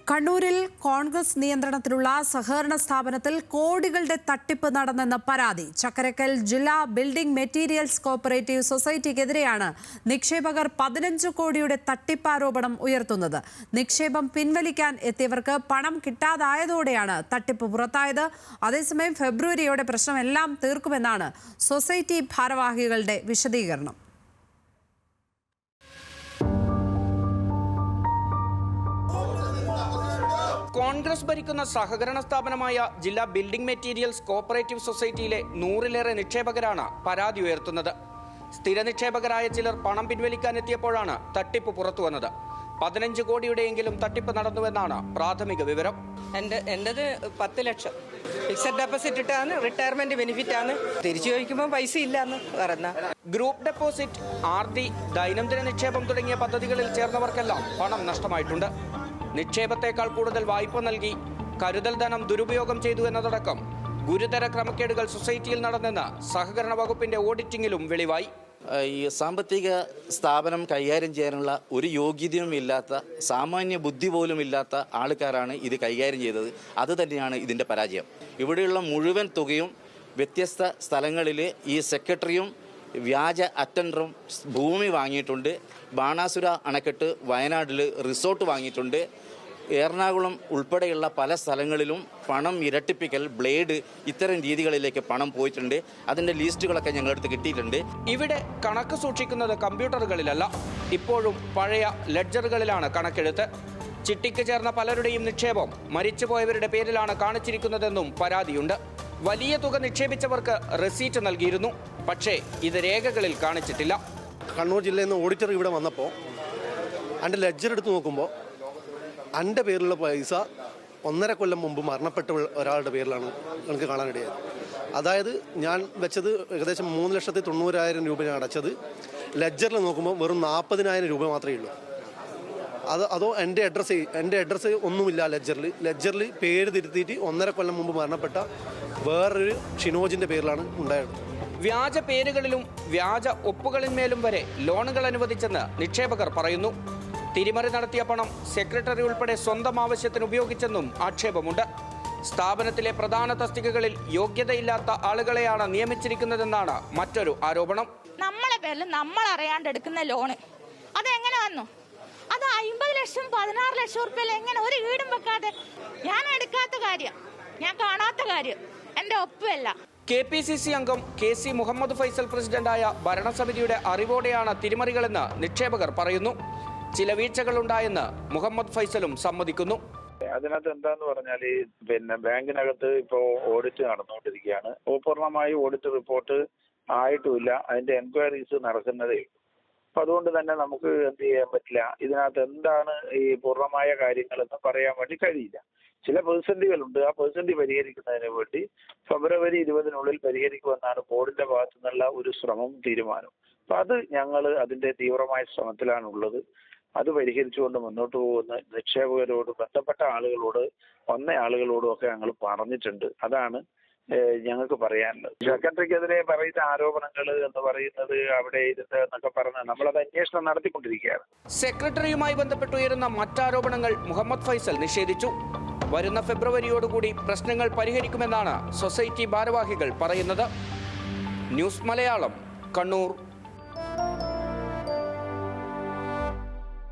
കണ്ണൂരിൽ കോൺഗ്രസ് നിയന്ത്രണത്തിലുള്ള സഹകരണ സ്ഥാപനത്തിൽ കോടികളുടെ തട്ടിപ്പ് നടന്നെന്ന പരാതി. ചക്കരക്കൽ ജില്ലാ ബിൽഡിംഗ് മെറ്റീരിയൽസ് കോഓപ്പറേറ്റീവ് സൊസൈറ്റിക്കെതിരെയാണ് നിക്ഷേപകർ 15 കോടിയുടെ തട്ടിപ്പാരോപണം ഉയർത്തുന്നത്. നിക്ഷേപം പിൻവലിക്കാൻ എത്തിയവർക്ക് പണം കിട്ടാതായതോടെയാണ് തട്ടിപ്പ് പുറത്തായത്. അതേസമയം ഫെബ്രുവരിയോടെ പ്രശ്നമെല്ലാം തീർക്കുമെന്നാണ് സൊസൈറ്റി ഭാരവാഹികളുടെ വിശദീകരണം. കോൺഗ്രസ് ഭരിക്കുന്ന സഹകരണ സ്ഥാപനമായ ജില്ലാ ബിൽഡിംഗ് മെറ്റീരിയൽസ് കോഓപ്പറേറ്റീവ് സൊസൈറ്റിയിലെ 100-ലേറെ നിക്ഷേപകരാണ് പരാതി ഉയർത്തുന്നത്. സ്ഥിര നിക്ഷേപകരായ ചിലർ പണം പിൻവലിക്കാനെത്തിയപ്പോഴാണ് തട്ടിപ്പ് പുറത്തുവന്നത്. 15 കോടിയുടെയെങ്കിലും തട്ടിപ്പ് നടന്നുവെന്നാണ് പ്രാഥമിക വിവരം. എന്റേത് 10 ലക്ഷം ഫിക്സഡ് ഡെപ്പോസിറ്റ് ഇട്ടാണ്, റിട്ടയർമെന്റ് ബെനിഫിറ്റ് ആണ്. തിരിച്ചു ചോദിക്കുമ്പോൾ പൈസ ഇല്ലാന്ന് പറഞ്ഞ. ഗ്രൂപ്പ് ഡെപ്പോസിറ്റ്, ആർഡി, ദൈനംദിന നിക്ഷേപം തുടങ്ങിയ പദ്ധതികളിൽ ചേർന്നവർക്കെല്ലാം പണം നഷ്ടമായിട്ടുണ്ട്. നിക്ഷേപത്തേക്കാൾ കൂടുതൽ വായ്പ നൽകി കരുതൽ ധനം ദുരുപയോഗം ചെയ്തു എന്നതടക്കം ഗുരുതര ക്രമക്കേടുകൾ സൊസൈറ്റിയിൽ നടന്നെന്ന് സഹകരണ വകുപ്പിന്റെ ഓഡിറ്റിംഗിലും വെളിവായി. ഈ സാമ്പത്തിക സ്ഥാപനം കൈകാര്യം ചെയ്യാനുള്ള ഒരു യോഗ്യതയും ഇല്ലാത്ത, സാമാന്യ ബുദ്ധി പോലും ഇല്ലാത്ത ആൾക്കാരാണ് ഇത് കൈകാര്യം ചെയ്തത്. അത് തന്നെയാണ് ഇതിൻ്റെ പരാജയം. ഇവിടെയുള്ള മുഴുവൻ തുകയും വ്യത്യസ്ത സ്ഥലങ്ങളിൽ ഈ സെക്രട്ടറിയും വ്യാജ അറ്റൻഡറും ഭൂമി വാങ്ങിയിട്ടുണ്ട്. ബാണാസുര അണക്കെട്ട് വയനാട്ടിൽ റിസോർട്ട് വാങ്ങിയിട്ടുണ്ട്. എറണാകുളം ഉൾപ്പെടെയുള്ള പല സ്ഥലങ്ങളിലും പണം ഇരട്ടിപ്പിക്കൽ, ബ്ലേഡ്, ഇത്തരം രീതികളിലേക്ക് പണം പോയിട്ടുണ്ട്. അതിൻ്റെ ലിസ്റ്റുകളൊക്കെ ഞങ്ങളടുത്ത് കിട്ടിയിട്ടുണ്ട്. ഇവിടെ കണക്ക് സൂക്ഷിക്കുന്നത് കമ്പ്യൂട്ടറുകളിലല്ല, ഇപ്പോഴും പഴയ ലെഡ്ജറുകളിലാണ് കണക്കെടുത്ത്. ചിട്ടിക്ക് ചേർന്ന പലരുടെയും നിക്ഷേപം മരിച്ചുപോയവരുടെ പേരിലാണ് കാണിച്ചിരിക്കുന്നതെന്നും പരാതിയുണ്ട്. വലിയ തുക നിക്ഷേപിച്ചവർക്ക് റെസീറ്റ് നൽകിയിരുന്നു, പക്ഷേ ഇത് രേഖകളിൽ കാണിച്ചിട്ടില്ല. കണ്ണൂർ ജില്ലയിൽ നിന്ന് ഓഡിറ്റർ ഇവിടെ വന്നപ്പോൾ എൻ്റെ ലെഡ്ജർ എടുത്ത് നോക്കുമ്പോൾ എൻ്റെ പേരിലുള്ള പൈസ 1.5 കൊല്ലം മുമ്പ് മരണപ്പെട്ട ഒരാളുടെ പേരിലാണ് എനിക്ക് കാണാനിടയായത്. അതായത് ഞാൻ വെച്ചത് ഏകദേശം 3,90,000 രൂപ ഞാൻ അടച്ചത്. ലെഡ്ജറിൽ നോക്കുമ്പോൾ വെറും 40,000 രൂപ മാത്രമേ ഉള്ളൂ. അതോ എൻ്റെ അഡ്രസ്സ് ഒന്നുമില്ല ലെഡ്ജറിൽ പേര് തിരുത്തിയിട്ട് 1.5 കൊല്ലം മുമ്പ് മരണപ്പെട്ട വേറൊരു ഷിനോജിൻ്റെ പേരിലാണ് ഉണ്ടായത്. വ്യാജ പേരുകളിലും വ്യാജ ഒപ്പുകളിന്മേലും വരെ ലോണുകൾ അനുവദിച്ചെന്ന് നിക്ഷേപകർ പറയുന്നു. തിരിമറി നടത്തിയ പണം സെക്രട്ടറി ഉൾപ്പെടെ സ്വന്തം ആവശ്യത്തിന് ഉപയോഗിച്ചെന്നും ആക്ഷേപമുണ്ട്. സ്ഥാപനത്തിലെ പ്രധാന തസ്തികകളിൽ യോഗ്യതയില്ലാത്ത ആളുകളെയാണ് നിയമിച്ചിരിക്കുന്നതെന്നാണ് മറ്റൊരു ആരോപണം. നമ്മളെ പേരിൽ നമ്മൾ അറിയാണ്ട് എടുക്കുന്ന ലോണ് അതെങ്ങനെ വന്നു? അത് 50 ലക്ഷം 16 ലക്ഷം റുപ്യ എങ്ങനെ ഒരു വീടും വെക്കാതെ? ഞാൻ എടുക്കാത്ത കാര്യം, ഞാൻ കാണാത്ത കാര്യം, എന്റെ ഒപ്പല്ല. KPCC അംഗം KC മുഹമ്മദ് ഫൈസൽ പ്രസിഡന്റായ ഭരണസമിതിയുടെ അറിവോടെയാണ് തിരിമറികളെന്ന് നിക്ഷേപകർ പറയുന്നു. ചില വീഴ്ചകളുണ്ടായെന്ന് മുഹമ്മദ് ഫൈസലും സമ്മതിക്കുന്നു. അതിനകത്ത് എന്താന്ന് പറഞ്ഞാൽ ബാങ്കിനകത്ത് ഇപ്പോൾ ഓഡിറ്റ് നടന്നുകൊണ്ടിരിക്കുകയാണ്. പൂർണ്ണമായി ഓഡിറ്റ് റിപ്പോർട്ട് ആയിട്ടുമില്ല, അതിന്റെ എൻക്വയറീസ് നടക്കുന്നതേ ഉള്ളൂ. അപ്പൊ അതുകൊണ്ട് തന്നെ നമുക്ക് എന്ത് ചെയ്യാൻ പറ്റില്ല, ഇതിനകത്ത് എന്താണ് ഈ പൂർണ്ണമായ കാര്യങ്ങളെന്ന് പറയാൻ വേണ്ടി കഴിയില്ല. ചില പേഴ്സന്റുകളുണ്ട്, ആ പേഴ്സന്റ് പരിഹരിക്കുന്നതിന് വേണ്ടി ഫെബ്രുവരി 20-നുള്ളിൽ പരിഹരിക്കുമെന്നാണ് ബോർഡിന്റെ ഭാഗത്തു നിന്നുള്ള ഒരു ശ്രമവും തീരുമാനവും. അപ്പൊ അത് ഞങ്ങൾ അതിന്റെ തീവ്രമായ ശ്രമത്തിലാണുള്ളത്. അത് പരിഹരിച്ചുകൊണ്ട് മുന്നോട്ട് പോകുന്ന നിക്ഷേപകരോട്, ബന്ധപ്പെട്ട ആളുകളോട്, വന്ന ആളുകളോടും ഒക്കെ ഞങ്ങൾ പറഞ്ഞിട്ടുണ്ട്. അതാണ് ഞങ്ങൾക്ക് പറയാനുള്ളത്. സെക്രട്ടറിക്കെതിരെ പറയുന്ന ആരോപണങ്ങൾ എന്ന് പറയുന്നത് അവിടെ ഇരുന്ന് എന്നൊക്കെ പറഞ്ഞ് നമ്മളത് അന്വേഷണം നടത്തിക്കൊണ്ടിരിക്കുകയാണ്. സെക്രട്ടറിയുമായി ബന്ധപ്പെട്ടുയരുന്ന മറ്റാരോപണങ്ങൾ മുഹമ്മദ് ഫൈസൽ നിഷേധിച്ചു. വരുന്ന ഫെബ്രുവരിയോടുകൂടി പ്രശ്നങ്ങൾ പരിഹരിക്കുമെന്നാണ് സൊസൈറ്റി ഭാരവാഹികൾ പറയുന്നത്. ന്യൂസ് മലയാളം, കണ്ണൂർ.